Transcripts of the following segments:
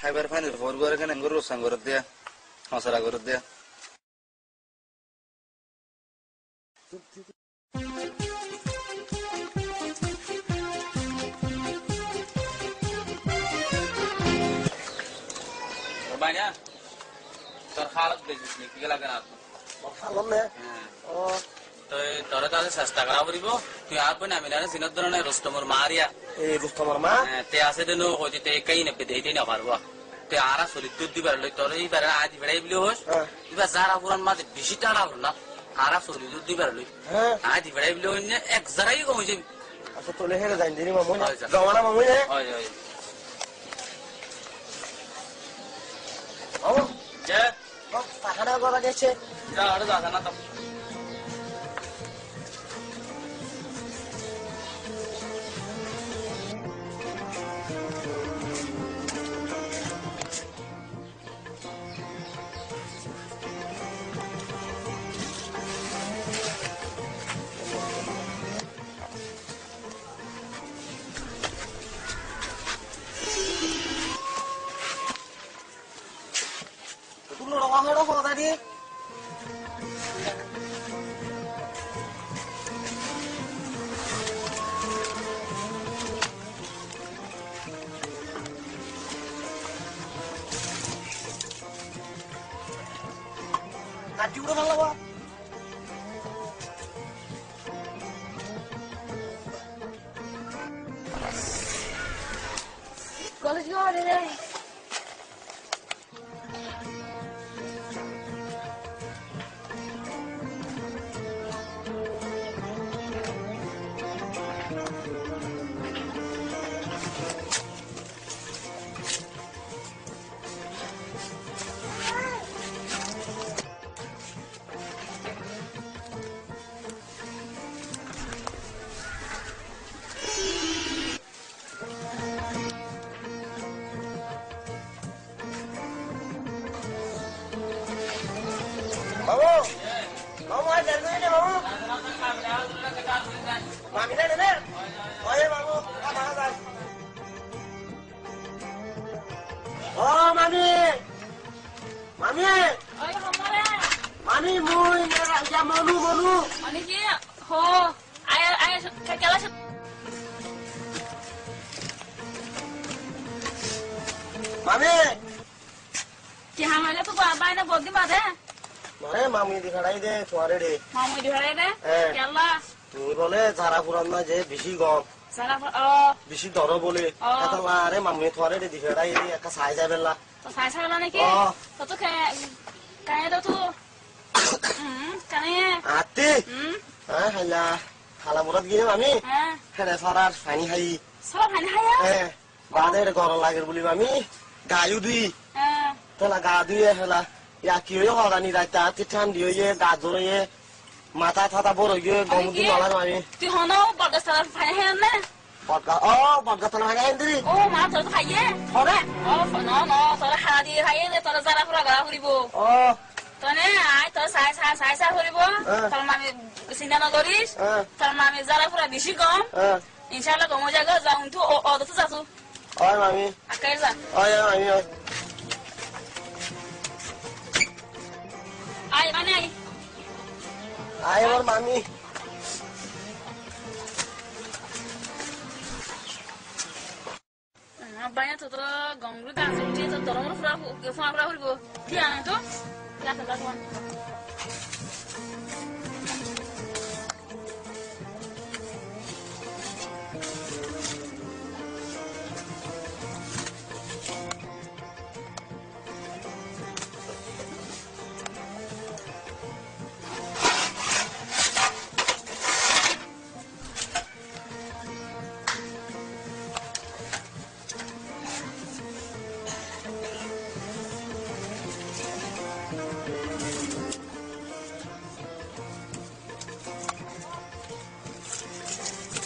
খাইবার পানির ভোর করে কেন গরু সাং করে দিয়া মশলা করে দিয়া Banyak. Terhalat besis nih, kira kira apa? Salam ya. Oh. Tore tadi sasta kerap ribu. Tuh apa nih? Ambilnya sinat dulu nih Rustomur Maria. Rustomur Ma? Teh asal dulu hoti teh kain apa teh itu nih apa ruah? Teh arah sulit tuh di barang tore ini barang adi barang beli hos. Iba zara puran mati bisita lah puran. Arah sulit tuh di barang adi barang beli hosnya ek zara itu kamu jadi. Asal tuh leher dah jadi mamunya. Gawana mamunya? Oh iya. Oh. Ya. Oh, tahan aku lagi cek. Ya ada dah sana tuh. Apa tadi? Tadi udah malah Pak. Kalau juga ada deh. Mamu ada ni mamu. Mami ni. Oh ya mamu, apa ada? Oh mami. Mami. Ôi không có đấy. Mami mui merah jam monu. Mani chị. Hồ. Ai cái lá. Mami. Chị hàng này tôi qua bay nó bột đi mà thế. Mare mami dikhadai de তোমারে রে মামু দি হরে দে কেলা তুমি বলে যারা পুরান না যে বেশি গম সারা বেশি দর বলে এতলা আরে মামি তোমারে রে দিখড়াই রে একা সাই যাবেলা তো সাই সারা নাকি তো তো কানে তো কানে আতে হ্যাঁ হালা হালা মুরাদ গিয়ে মামি হ্যাঁ হেরে সরার ফানি হাই সব হানি হায়া হ্যাঁ বাদের গরম লাগের বলি মামি গায়ু দুই হ্যাঁ তোলা গা দুই হেলা ইয়া কি হয়ে হগানি রাইতা তিঠান দিয়ে গাজরে মাথা থাতা বড় গিয়ে গমুদি নলা মামি তুই হনো বড় সারা ফানি হায়া না বটকা থানা হাই আইন্দ্রি ও মা তোর তো খাইয়ে হরে ও no তোর হাড়া দিয়ে খাইয়ে নে তোর যারা পুরা গড়া ফুরিব ও তোনে আই তোর সাই ফুরিব তোর মামি চিন্তা নকরিস তোর মামি যারা পুরা বেশি কম ইনশাআল্লাহ কমো জায়গা যাও তুই ও তো যাসু ওই মামি আকাই যা ওই মামি আই মানে আই ওর মামি banyak tuh ganggu kan sih tuh tolong lu fura ribu dia itu ya teman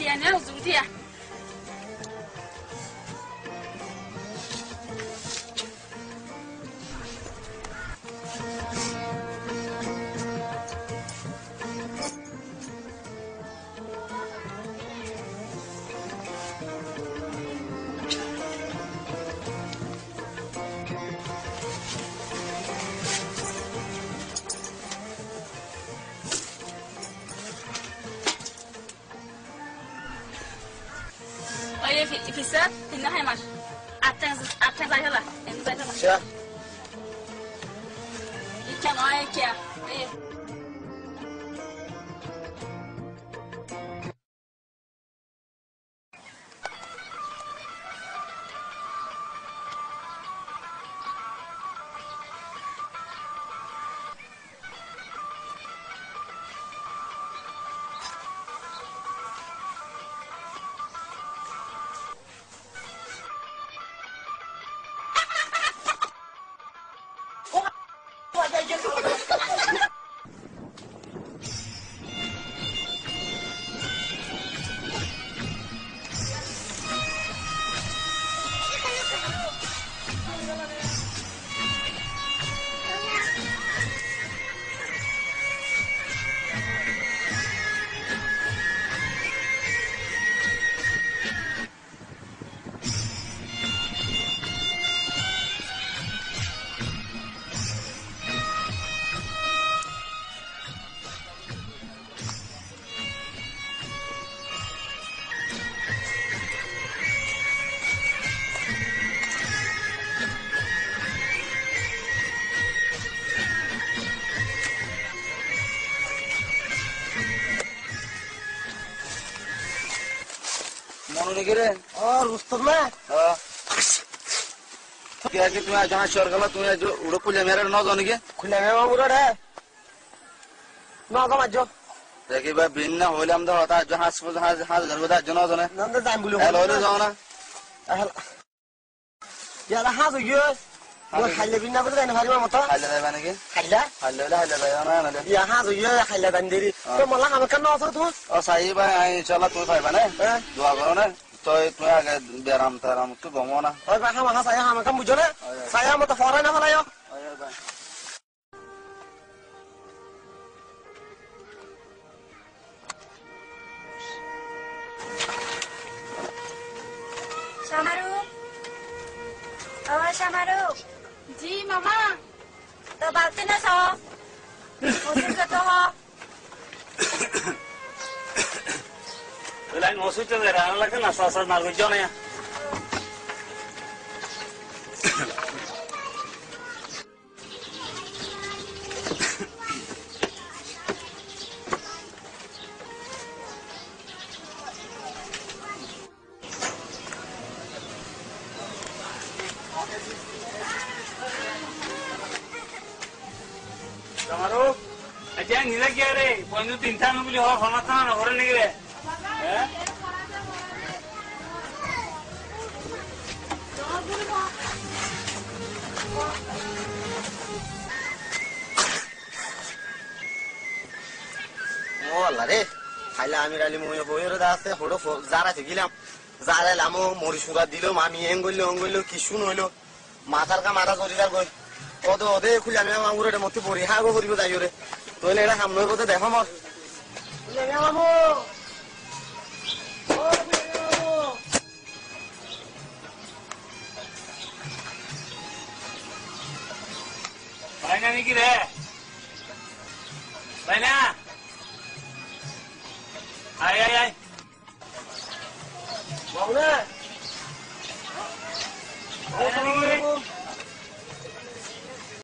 tiền nhá dùng tiền visa তিন হাই মাস আটটা যাই হলা এমনি যাই হলা আচ্ছা ইচ্ছা নয় কে মনে নাকি রে ও রুস্তম না তুমি আজ হাসর গেল তুমি আজ উড়ো পুলে মেরে ন জানি কে খুলে মেমা মুরড়ে না গমাজ দেখি বা ভিন্ন হইলাম তো হতা হাঁস হাঁস ঘর কথা জন জানে নন্দ যাই বলি হইলে যাও না ইয়ালা হাজ গিয়ে ও খাইলে বিনা বলে না ভারিমা মত খাইলে যাইবা নাকি খাইলা খাইলে যাইবা না নালে ইয়া হাজ গিয়ে খাইলা দান দেরি তো মলা হাম কেন আছে তুই ও সাইবা ইনশাআল্লাহ তুই পাইবা না দোয়া করো না তো তুমি আগে বেরাম তারাম তো গমো না ওই বা হাম হাস আয়া হাম কাম বুঝো না সায়া মত ফরাই না ফলাইও Samaru. Oh, Samaru. জি মামা To balti na so. Usin ka to ho. Line ওষুধটা দে রান্না লাগে না সস মার গো জনে তোমারও আচ্ছা নিলে কি রে পয়নু তিনটা নুগুলি হওয়ার ক্ষমতা না ঘরে নাকি রে হ্যাঁ ও আল্লাহ রে খাইলা আমি রালি মুয়ে বইরে দাসে হড়ো জারা গিলাম জারা লামো মরি সুরা দিল আমি এঙ্গইল কি শুন হইলো মাথার কা মাথা জরিদার কই ওদে ওদে খুলে আমি মামুরে মতে পড়ি হাগো করিব যাইও রে তোইলে এটা সামনে কথা দেখো মর খুলে মামু ও খুলে মামু ভাইনা নাকি রে ভাইনা আয় আয় আয় বাবু না ভাইনা নাকি